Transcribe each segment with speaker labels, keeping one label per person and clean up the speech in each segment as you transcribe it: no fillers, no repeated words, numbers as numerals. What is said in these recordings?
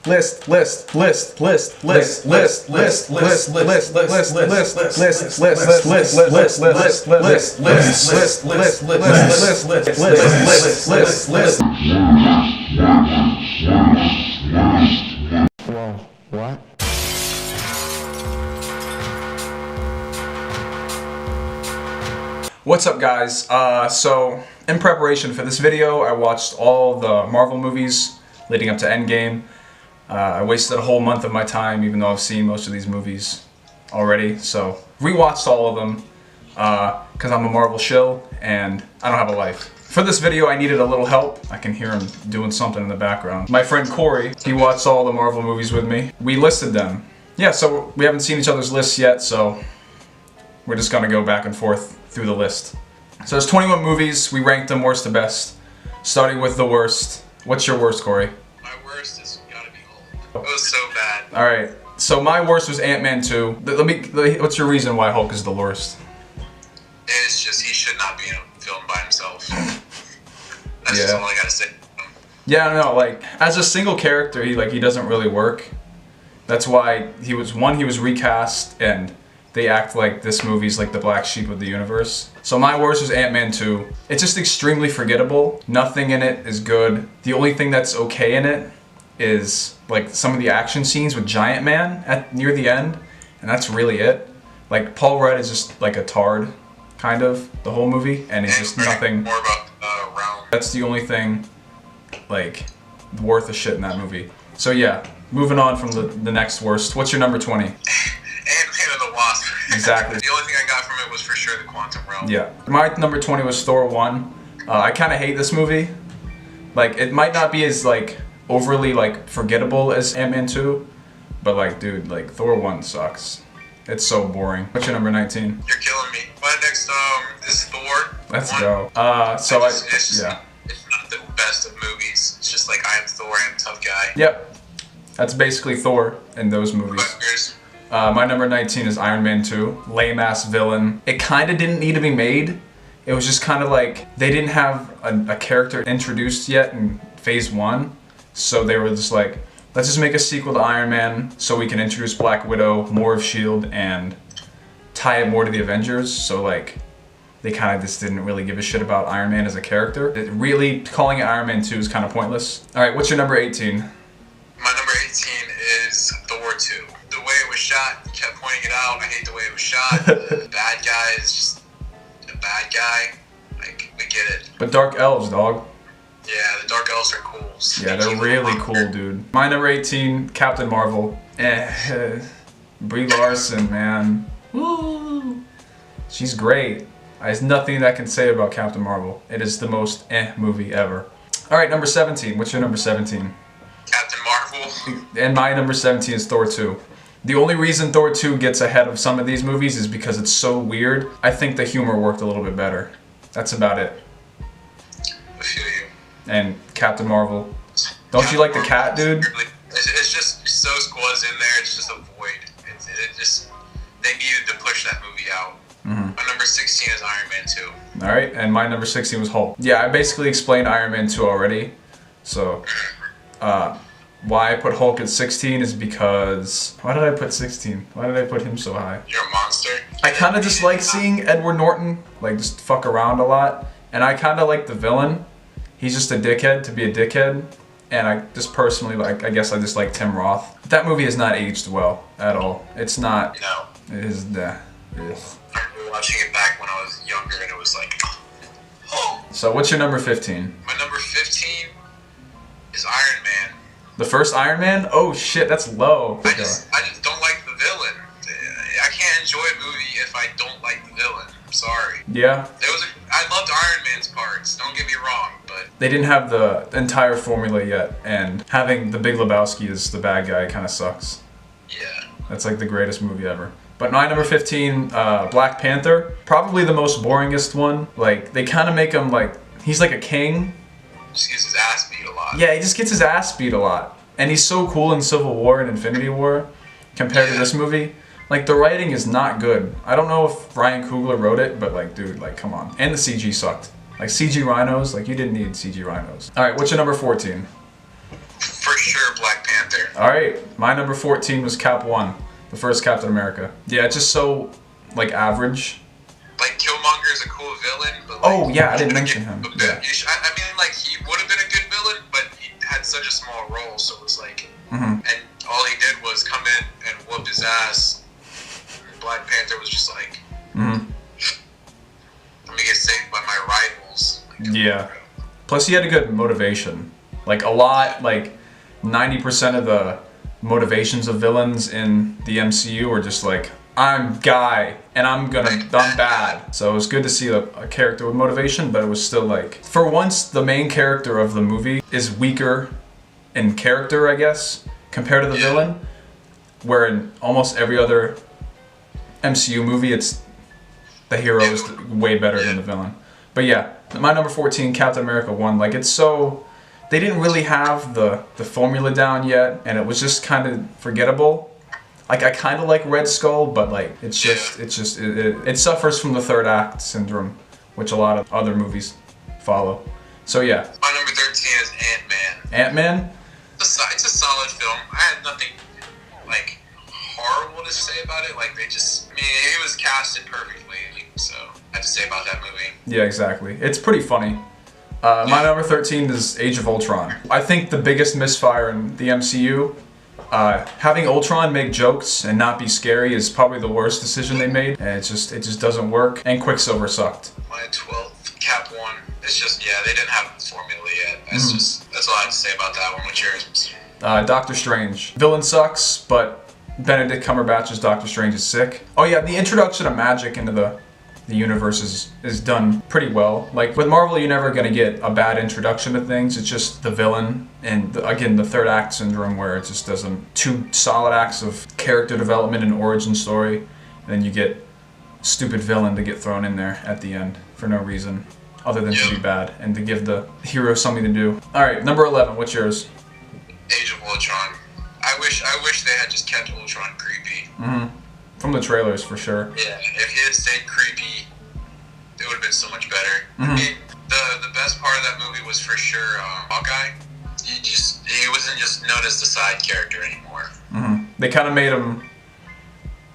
Speaker 1: List.
Speaker 2: Whoa, what?
Speaker 1: What's up, guys? So in preparation for this video, I watched all the Marvel movies leading up to Endgame. I wasted a whole month of my time, even though I've seen most of these movies already. So rewatched all of them because I'm a Marvel shill and I don't have a life. For this video, I needed a little help. I can hear him doing something in the background. My friend Cory, he watched all the Marvel movies with me. We listed them. Yeah, so we haven't seen each other's lists yet, so we're just gonna go back and forth through the list. So there's 21 movies. We ranked them worst to best, starting with the worst. What's your worst, Cory?
Speaker 3: My worst has gotta be Hulk. It was so bad.
Speaker 1: All right. So my worst was Ant-Man 2. What's your reason why Hulk is the worst?
Speaker 3: It's just he should not be in a film by himself. That's just all I gotta say.
Speaker 1: Yeah, no, like as a single character, he doesn't really work. That's why he was recast, and they act like this movie's like the black sheep of the universe. So my worst was Ant-Man 2. It's just extremely forgettable. Nothing in it is good. The only thing that's okay in it is like some of the action scenes with Giant Man near the end, and that's really it. Like Paul Rudd is just like a tard, kind of, the whole movie, and it's just nothing.
Speaker 3: More about Realm.
Speaker 1: That's the only thing like worth a shit in that movie. So yeah, moving on from the next worst. What's your number 20?
Speaker 3: Ant-Man and the Wasp.
Speaker 1: Exactly.
Speaker 3: The only thing I got from it was for sure the Quantum Realm.
Speaker 1: Yeah. My number 20 was Thor 1. I kind of hate this movie. Like, it might not be as, like, overly, like, forgettable as Ant-Man 2. But, like, dude, like, Thor 1 sucks. It's so boring. What's your number 19?
Speaker 3: You're killing me. My next, is Thor.
Speaker 1: Let's
Speaker 3: 1.
Speaker 1: go. It's not
Speaker 3: the best of movies. It's just like, I am Thor, I am a tough guy.
Speaker 1: Yep. That's basically Thor in those movies. My number 19 is Iron Man 2. Lame-ass villain. It kind of didn't need to be made. It was just kind of like, they didn't have a character introduced yet in phase 1. So they were just like, let's just make a sequel to Iron Man so we can introduce Black Widow, more of S.H.I.E.L.D., and tie it more to the Avengers. So like, they kind of just didn't really give a shit about Iron Man as a character. Really, calling it Iron Man 2 is kind of pointless. Alright, what's your number 18?
Speaker 3: My number 18 is Thor 2. The way it was shot, you kept pointing it out. I hate the way it was shot. The bad guy is just a bad guy. Like, we get it.
Speaker 1: But Dark Elves, dog.
Speaker 3: Yeah, the Dark Elves are cool.
Speaker 1: Yeah, they're really cool, dude. My number 18, Captain Marvel. Brie Larson, man. Woo! She's great. There's nothing that I can say about Captain Marvel. It is the most movie ever. Alright, number 17. What's your number 17?
Speaker 3: Captain Marvel.
Speaker 1: And my number 17 is Thor 2. The only reason Thor 2 gets ahead of some of these movies is because it's so weird. I think the humor worked a little bit better. That's about it.
Speaker 3: I feel you.
Speaker 1: And Captain Marvel. Don't you like the cat, dude?
Speaker 3: It's just so squads in there. It's just a void. They needed to push that movie out.
Speaker 1: Mm-hmm.
Speaker 3: My number 16 is Iron Man 2.
Speaker 1: Alright, and my number 16 was Hulk. Yeah, I basically explained Iron Man 2 already. So, why I put Hulk at 16 is because... Why did I put 16? Why did I put him so high?
Speaker 3: You're a monster.
Speaker 1: I kind of just like seeing Edward Norton, like, just fuck around a lot. And I kind of like the villain. He's just a dickhead to be a dickhead. And I just personally, like, I guess I just like Tim Roth. But that movie has not aged well at all. It's not...
Speaker 3: No.
Speaker 1: It is... Ugh.
Speaker 3: I remember watching it back when I was younger and it was like... Oh.
Speaker 1: So what's your number 15?
Speaker 3: My number 15 is Iron Man.
Speaker 1: The first Iron Man? Oh shit, that's low.
Speaker 3: I just don't like the villain. I can't enjoy a movie if I don't like the villain. I'm sorry.
Speaker 1: Yeah.
Speaker 3: I loved Iron Man's parts, don't get me wrong, but...
Speaker 1: They didn't have the entire formula yet, and having the Big Lebowski as the bad guy kind of sucks.
Speaker 3: Yeah.
Speaker 1: That's like the greatest movie ever. But my number 15, Black Panther. Probably the most boringest one. Like, they kind of make him like, he's like a king.
Speaker 3: Just gets his ass beat a lot.
Speaker 1: Yeah, he just gets his ass beat a lot. And he's so cool in Civil War and Infinity War compared to this movie. Like, the writing is not good. I don't know if Ryan Coogler wrote it, but like, dude, like, come on. And the CG sucked. Like, CG rhinos, like, you didn't need CG rhinos. Alright, what's your number 14?
Speaker 3: For sure, Black Panther.
Speaker 1: All right, my number 14 was Cap 1, the first Captain America. Yeah, it's just so, like, average.
Speaker 3: Like, Killmonger is a cool villain, but like,
Speaker 1: Oh, yeah, I didn't mention him. Yeah.
Speaker 3: I mean, like, he would have been a good villain, but he had such a small role, so it was like, and all he did was come in and whoop his ass. And Black Panther was just like, let me get saved by my rivals. Like,
Speaker 1: Yeah. Plus, he had a good motivation. Like, a lot, like, 90% of the motivations of villains in the MCU are just like, I'm Guy, and I'm bad. So it was good to see a character with motivation, but it was still like, for once, the main character of the movie is weaker in character, I guess, compared to the villain. Where in almost every other MCU movie, it's the hero is way better than the villain. But yeah, my number 14, Captain America 1, like, it's so, they didn't really have the formula down yet, and it was just kind of forgettable. Like, I kind of like Red Skull, but like, it suffers from the third act syndrome, which a lot of other movies follow. So yeah.
Speaker 3: My number 13 is Ant-Man.
Speaker 1: Ant-Man?
Speaker 3: It's a solid film. I had nothing, like, horrible to say about it. Like, I mean, he was casted perfectly, so I have to say about that movie.
Speaker 1: Yeah, exactly. It's pretty funny. My number 13 is Age of Ultron. I think the biggest misfire in the MCU, having Ultron make jokes and not be scary is probably the worst decision they made. And it just doesn't work. And Quicksilver sucked.
Speaker 3: My 12th, Cap 1. It's just, yeah, they didn't have the formula yet. That's all I have to say about that one. What's yours?
Speaker 1: Doctor Strange. Villain sucks, but Benedict Cumberbatch's Doctor Strange is sick. Oh yeah, the introduction of magic into the universe is done pretty well. Like, with Marvel, you're never gonna get a bad introduction to things. It's just the villain and again the third act syndrome, where it just doesn't, 2 solid acts of character development and origin story, and then you get stupid villain to get thrown in there at the end for no reason other than to be bad and to give the hero something to do. All right, number 11. What's yours?
Speaker 3: Age of Ultron. I wish they had just kept Ultron creepy.
Speaker 1: From the trailers, for sure.
Speaker 3: Yeah, if he had stayed creepy, it would have been so much better. I mean, the best part of that movie was for sure Hawkeye. He wasn't just known as the side character anymore.
Speaker 1: They kind of made him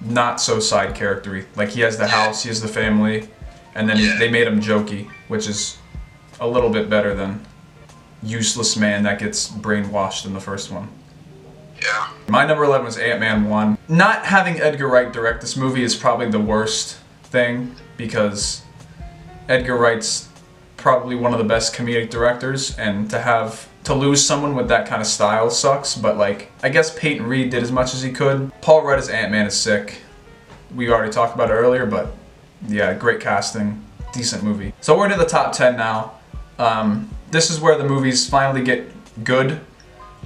Speaker 1: not so side charactery. Like, he has the house, he has the family, and then they made him jokey, which is a little bit better than useless man that gets brainwashed in the first one.
Speaker 3: Yeah.
Speaker 1: My number 11 was Ant-Man 1. Not having Edgar Wright direct this movie is probably the worst thing, because Edgar Wright's probably one of the best comedic directors, and to lose someone with that kind of style sucks, but like, I guess Peyton Reed did as much as he could. Paul Rudd as Ant-Man is sick. We already talked about it earlier, but yeah, great casting, decent movie. So we're to the top 10 now. This is where the movies finally get good.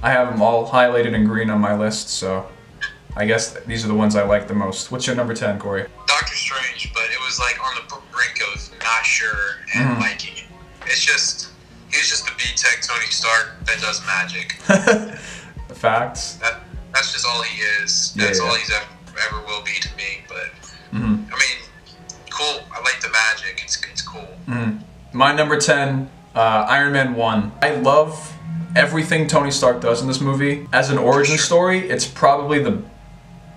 Speaker 1: I have them all highlighted in green on my list, so I guess these are the ones I like the most. What's your number 10, Cory?
Speaker 3: Doctor Strange, but it was like on the brink of not sure and liking it. He's just the B-Tech Tony Stark that does magic.
Speaker 1: Facts.
Speaker 3: That's just all he is. That's all he's ever will be to me. But I mean, cool. I like the magic. It's cool.
Speaker 1: My number 10, Iron Man 1. I love everything Tony Stark does in this movie. As an origin story, it's probably the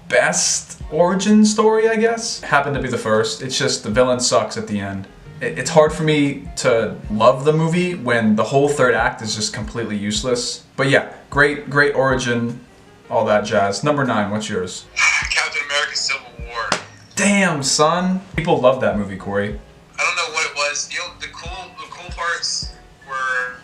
Speaker 1: best origin story, I guess. Happened to be the first. It's just the villain sucks at the end. It's hard for me to love the movie when the whole third act is just completely useless. But yeah, great origin, all that jazz. Number 9, what's yours?
Speaker 3: Captain America Civil War.
Speaker 1: Damn, son. People love that movie, Cory.
Speaker 3: I don't know what it was. The cool parts were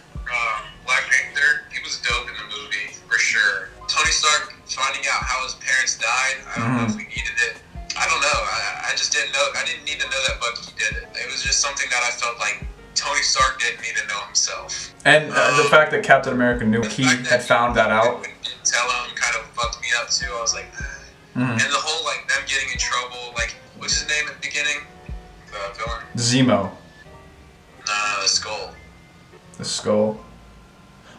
Speaker 3: Black Panther. He was dope in the movie, for sure. Tony Stark finding out how his parents died. I don't know if we needed it. I don't know. I just didn't know. I didn't need to know that Bucky did it. It was just something that I felt like Tony Stark didn't need to know himself.
Speaker 1: And the fact that Captain America knew he had found that out.
Speaker 3: Didn't tell him kind of fucked me up too. I was like, and the whole like them getting in trouble. Like, what's his name at the beginning? The villain.
Speaker 1: Zemo.
Speaker 3: No, the Skull.
Speaker 1: The Skull.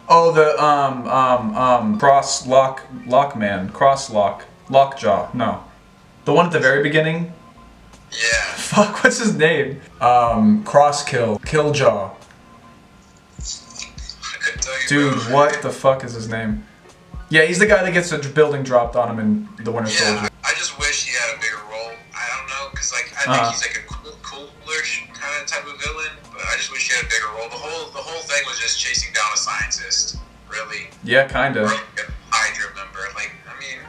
Speaker 1: Oh, the Lockjaw. No, the one at the very beginning.
Speaker 3: Yeah.
Speaker 1: Fuck, what's his name? Killjaw.
Speaker 3: I couldn't tell you.
Speaker 1: Dude, what the fuck is his name? Yeah, he's the guy that gets a building dropped on him in The Winter Soldier.
Speaker 3: I just wish he had a bigger role. I don't know, because like I think he's like a cooler kind of type of villain, but I just wish he had a bigger role. The whole thing was just chasing down a scientist, really.
Speaker 1: Yeah, kind of.
Speaker 3: Or like a Hydra member. Like, I mean,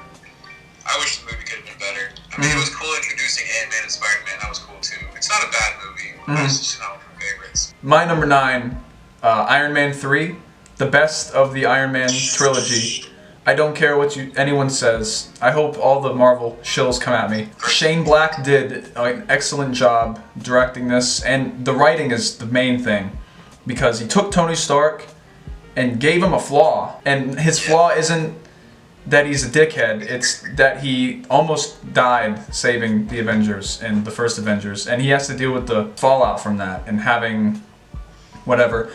Speaker 3: I wish the movie could have been better. I mean, it was cool introducing Ant-Man and Spider-Man. That was cool too. It's not a bad movie, but it's just not one of my favorites.
Speaker 1: My number 9, Iron Man 3, the best of the Iron Man trilogy. I don't care what anyone says. I hope all the Marvel shills come at me. Shane Black did an excellent job directing this, and the writing is the main thing, because he took Tony Stark and gave him a flaw, and his flaw isn't that he's a dickhead, it's that he almost died saving the Avengers in the first Avengers, and he has to deal with the fallout from that, and having whatever.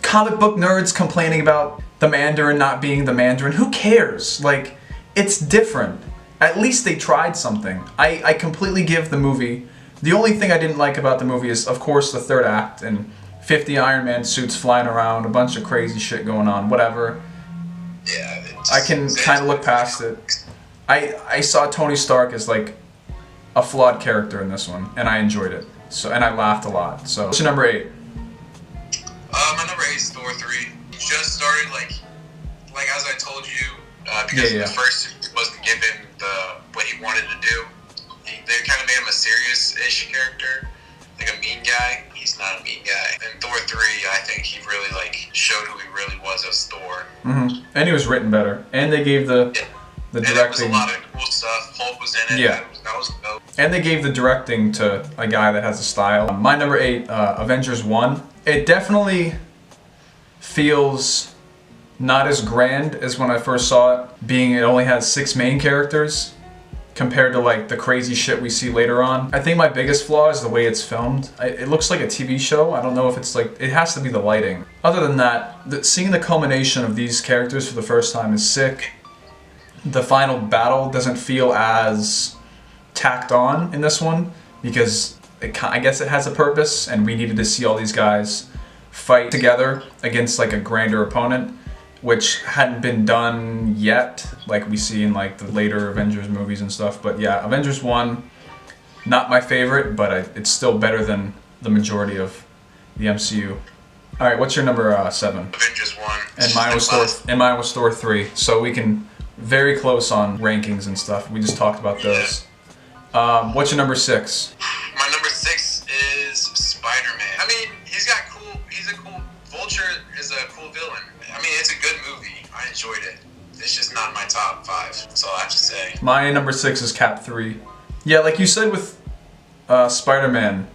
Speaker 1: Comic book nerds complaining about the Mandarin not being the Mandarin. Who cares? Like, it's different. At least they tried something. I completely give the movie. The only thing I didn't like about the movie is, of course, the third act and 50 Iron Man suits flying around, a bunch of crazy shit going on, whatever.
Speaker 3: Yeah.
Speaker 1: I can kind of look past it. I saw Tony Stark as like a flawed character in this one, and I enjoyed it. So, and I laughed a lot. So, what's your number 8?
Speaker 3: My number 8 is Thor 3. He just started like as I told you, because the first suit wasn't given what he wanted to do. They kind of made him a serious-ish character, like a mean guy. He's not a mean guy. In Thor 3, I think he really like showed who he really was as Thor. And
Speaker 1: he was written better, and they gave the
Speaker 3: and
Speaker 1: directing.
Speaker 3: there was a lot of cool stuff. Hulk was in it.
Speaker 1: Yeah.
Speaker 3: That was dope.
Speaker 1: And they gave the directing to a guy that has a style. My number 8, Avengers 1. It definitely feels not as grand as when I first saw it, being it only has 6 main characters compared to like the crazy shit we see later on. I think my biggest flaw is the way it's filmed. It looks like a TV show. I don't know if it's like, it has to be the lighting. Other than that, seeing the culmination of these characters for the first time is sick. The final battle doesn't feel as tacked on in this one, because I guess it has a purpose, and we needed to see all these guys fight together against like a grander opponent, which hadn't been done yet, like we see in like the later Avengers movies and stuff. But yeah, Avengers 1, not my favorite, but it's still better than the majority of the MCU. All right, what's your number 7?
Speaker 3: Avengers 1.
Speaker 1: And mine was Thor 3. So we can very close on rankings and stuff. We just talked about those. What's your number 6?
Speaker 3: My number 6 is Spider-Man. I mean, he's a cool. Vulture is a cool villain. I mean, it's a good movie. I enjoyed it. It's just not my top 5. That's all I have to say.
Speaker 1: My number 6 is Cap 3. Yeah, like you said with Spider-Man,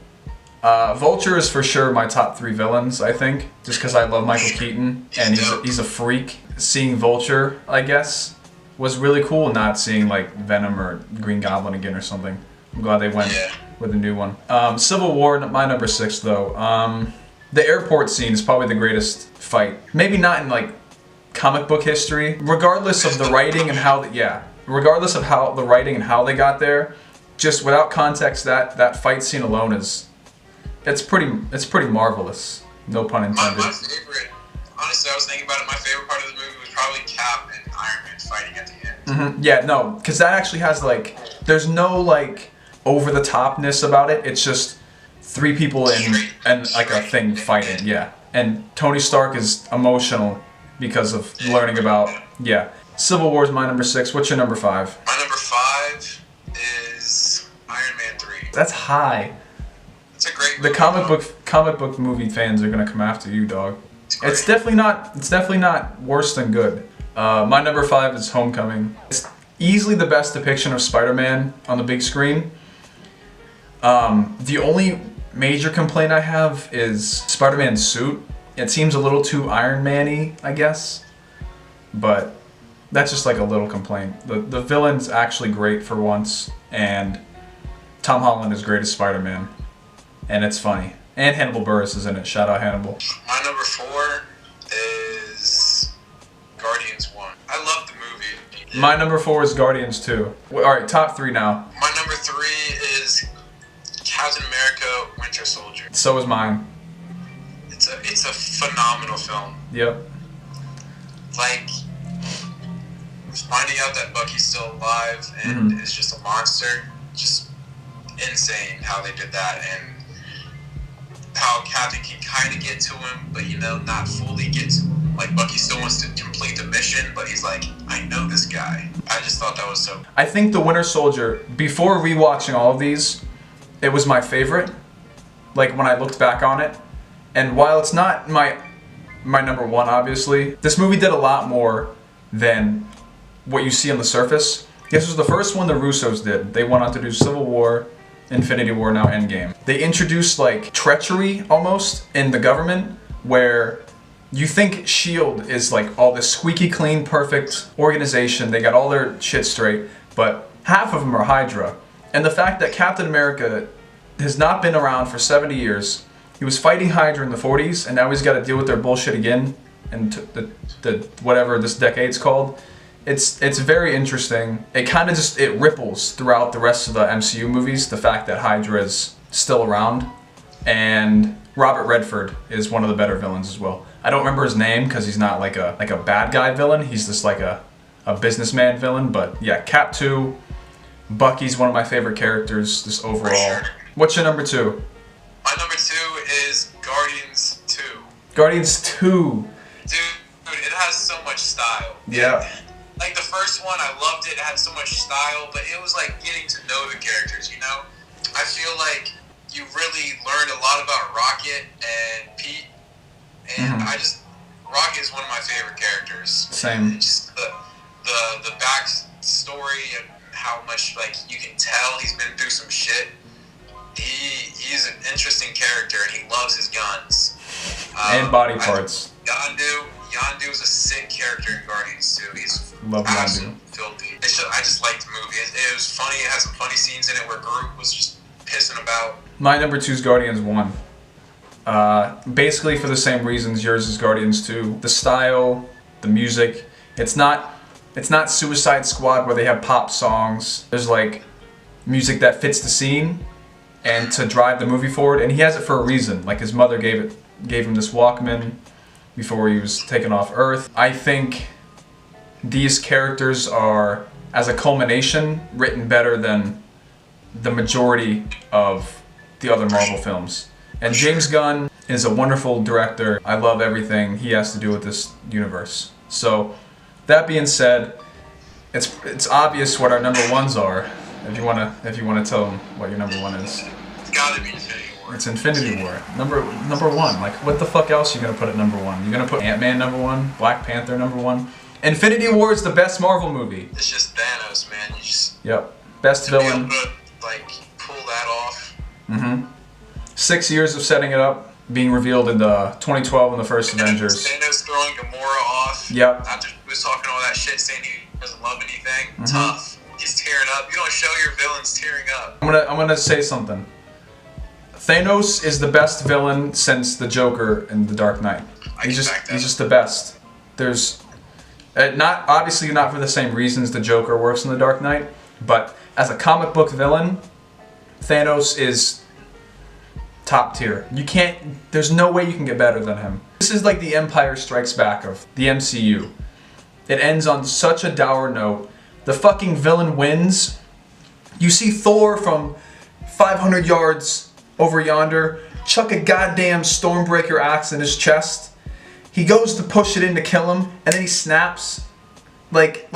Speaker 1: Vulture is for sure my top 3 villains, I think, just because I love Michael Keaton, and he's a freak. Seeing Vulture, I guess, was really cool, not seeing like Venom or Green Goblin again or something. I'm glad they went with a new one. Civil War, my number 6 though. The airport scene is probably the greatest fight. Maybe not in like comic book history, regardless of the writing and how regardless of how the writing and how they got there, just without context, that fight scene alone it's pretty marvelous. No pun intended.
Speaker 3: My favorite, honestly, I was thinking about it. My favorite part of the movie was probably Cap and Iron Man fighting at the end.
Speaker 1: Yeah, no, because that actually has like, there's no like over the topness about it. It's just 3 people and like a thing fighting. Yeah, and Tony Stark is emotional because of learning about. Yeah, Civil War is my number 6. What's your number 5?
Speaker 3: My number 5 is Iron Man 3.
Speaker 1: That's high.
Speaker 3: It's a great movie.
Speaker 1: The comic book movie fans are gonna come after you, dog. It's definitely not worse than good. My number 5 is Homecoming. It's easily the best depiction of Spider-Man on the big screen. The only major complaint I have is Spider-Man's suit. It seems a little too Iron Man-y, I guess, but that's just like a little complaint. The villain's actually great for once, and Tom Holland is great as Spider-Man, and it's funny. And Hannibal Buress is in it. Shout out Hannibal.
Speaker 3: My number 4 is Guardians 1. I love the movie.
Speaker 1: My number 4 is Guardians 2. Alright, top 3 now.
Speaker 3: My number 3 is Captain America Winter Soldier.
Speaker 1: So is mine.
Speaker 3: It's a phenomenal film.
Speaker 1: Yep.
Speaker 3: Like, finding out that Bucky's still alive and is just a monster, just insane how they did that, and how Captain can kind of get to him, but not fully get to him. Like Bucky still wants to complete the mission, but he's like, I know this guy. I just thought that was so.
Speaker 1: I think The Winter Soldier, before rewatching all of these, it was my favorite. Like when I looked back on it, and while it's not my number one, obviously, this movie did a lot more than what you see on the surface. This was the first one the Russos did. They went on to do Civil War, Infinity War, now Endgame. They introduced like treachery almost in the government, where you think S.H.I.E.L.D. is like all this squeaky clean, perfect organization. They got all their shit straight, but half of them are Hydra. And the fact that Captain America has not been around for 70 years, he was fighting Hydra in the 40s, and now he's got to deal with their bullshit again, and the whatever this decade's called. It's very interesting. It kind of just, it ripples throughout the rest of the MCU movies, the fact that Hydra is still around, and Robert Redford is one of the better villains as well. I don't remember his name because he's not like a bad guy villain. He's just like a businessman villain. But yeah, Cap 2, Bucky's one of my favorite characters just overall. What's your number 2?
Speaker 3: My number 2 is Guardians 2.
Speaker 1: Guardians 2.
Speaker 3: Dude, it has so much style.
Speaker 1: Yeah.
Speaker 3: Like the first one, I loved it. It had so much style, but it was like getting to know the characters, I feel like you really learned a lot about Rocket and Pete, and Rocket is one of my favorite characters.
Speaker 1: Same.
Speaker 3: Just the backstory and how much like you can tell he's been through some shit. He's an interesting character, and he loves his guns.
Speaker 1: And body parts.
Speaker 3: Yondu is a sick character in Guardians 2. He's
Speaker 1: Love
Speaker 3: absolutely
Speaker 1: Yondu.
Speaker 3: filthy. I just liked the movie. It was funny. It had some funny scenes in it where Groot was just pissing about. My
Speaker 1: number 2 is Guardians 1. Basically for the same reasons yours is Guardians 2. The style, the music. It's not Suicide Squad where they have pop songs. There's like music that fits the scene and to drive the movie forward. And he has it for a reason. Like his mother gave him this Walkman before he was taken off Earth. I think these characters are, as a culmination, written better than the majority of the other Marvel films. And James Gunn is a wonderful director. I love everything he has to do with this universe. So, that being said, it's obvious what our number 1s are. If you wanna tell them what your number 1 is.
Speaker 3: It's gotta be Infinity War.
Speaker 1: It's Infinity War. Number 1. Like, what the fuck else are you gonna put at number 1? You're gonna put Ant-Man number 1, Black Panther number 1. Infinity War is the best Marvel movie.
Speaker 3: It's just Thanos, man. You just
Speaker 1: best villain.
Speaker 3: Be able to, like, pull that off.
Speaker 1: 6 years of setting it up, being revealed in the 2012 in the first Avengers.
Speaker 3: Thanos throwing Gamora off.
Speaker 1: Yep.
Speaker 3: After he was talking all that shit, saying he doesn't love anything. Tough. He's tearing up. You don't show your villains tearing up. I'm
Speaker 1: gonna say something. Thanos is the best villain since the Joker in The Dark Knight. He's just the best. There's obviously not for the same reasons the Joker works in The Dark Knight, but as a comic book villain, Thanos is top tier. There's no way you can get better than him. This is like the Empire Strikes Back of the MCU. It ends on such a dour note. The fucking villain wins. You see Thor from 500 yards over yonder chuck a goddamn Stormbreaker axe in his chest. He goes to push it in to kill him, and then he snaps. Like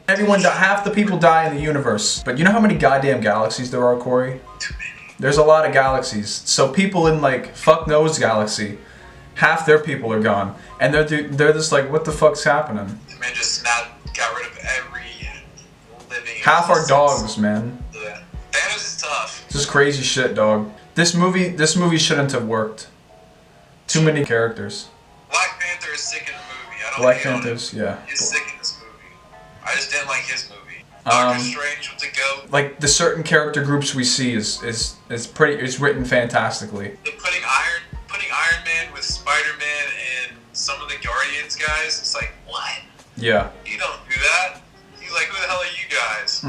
Speaker 1: half the people die in the universe. But you know how many goddamn galaxies there are, Cory?
Speaker 3: Too many.
Speaker 1: There's a lot of galaxies. So people in like fuck knows galaxy, half their people are gone, and they're just like, what the fuck's happening?
Speaker 3: The man just got rid of every living.
Speaker 1: Half our dogs, man.
Speaker 3: Yeah. Thanos is tough.
Speaker 1: Just crazy shit, dog. This movie shouldn't have worked. Too many characters.
Speaker 3: Black Panther is sick in the movie. I don't
Speaker 1: Black
Speaker 3: hate on him.
Speaker 1: Panther's, yeah.
Speaker 3: He's sick in this movie. I just didn't like his movie. Doctor Strange was a goat.
Speaker 1: Like the certain character groups we see is written fantastically.
Speaker 3: Putting Iron Man with Spider-Man and some of the Guardians guys, it's like, what?
Speaker 1: Yeah.
Speaker 3: You don't do that. He's like, who the hell are you guys?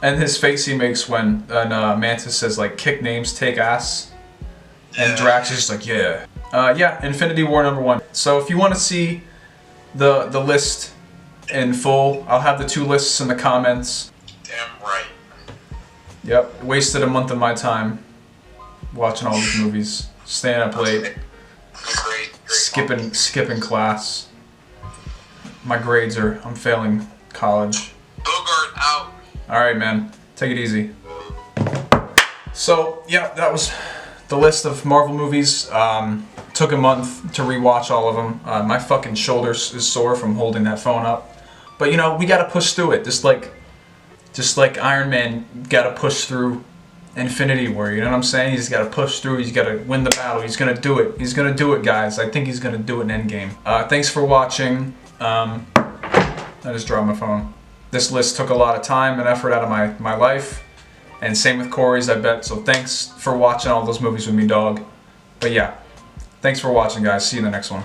Speaker 1: And his face he makes when Mantis says like, kick names, take ass. And Drax is just like, yeah. Infinity War number 1. So if you want to see the list in full. I'll have the 2 lists in the comments.
Speaker 3: Damn right.
Speaker 1: Yep, wasted a month of my time watching all these movies, staying up late,
Speaker 3: Great.
Speaker 1: skipping class. I'm failing college.
Speaker 3: Bogart out.
Speaker 1: All right, man, take it easy. So yeah, that was the list of Marvel movies. Took a month to rewatch all of them. My fucking shoulder is sore from holding that phone up. But you know, we gotta push through it. Just like Iron Man gotta push through Infinity War. You know what I'm saying? He's gotta push through. He's gotta win the battle. He's gonna do it. He's gonna do it, guys. I think he's gonna do it in Endgame. Thanks for watching. I just dropped my phone. This list took a lot of time and effort out of my life. And same with Cory's, I bet. So thanks for watching all those movies with me, dog. But yeah, thanks for watching, guys. See you in the next one.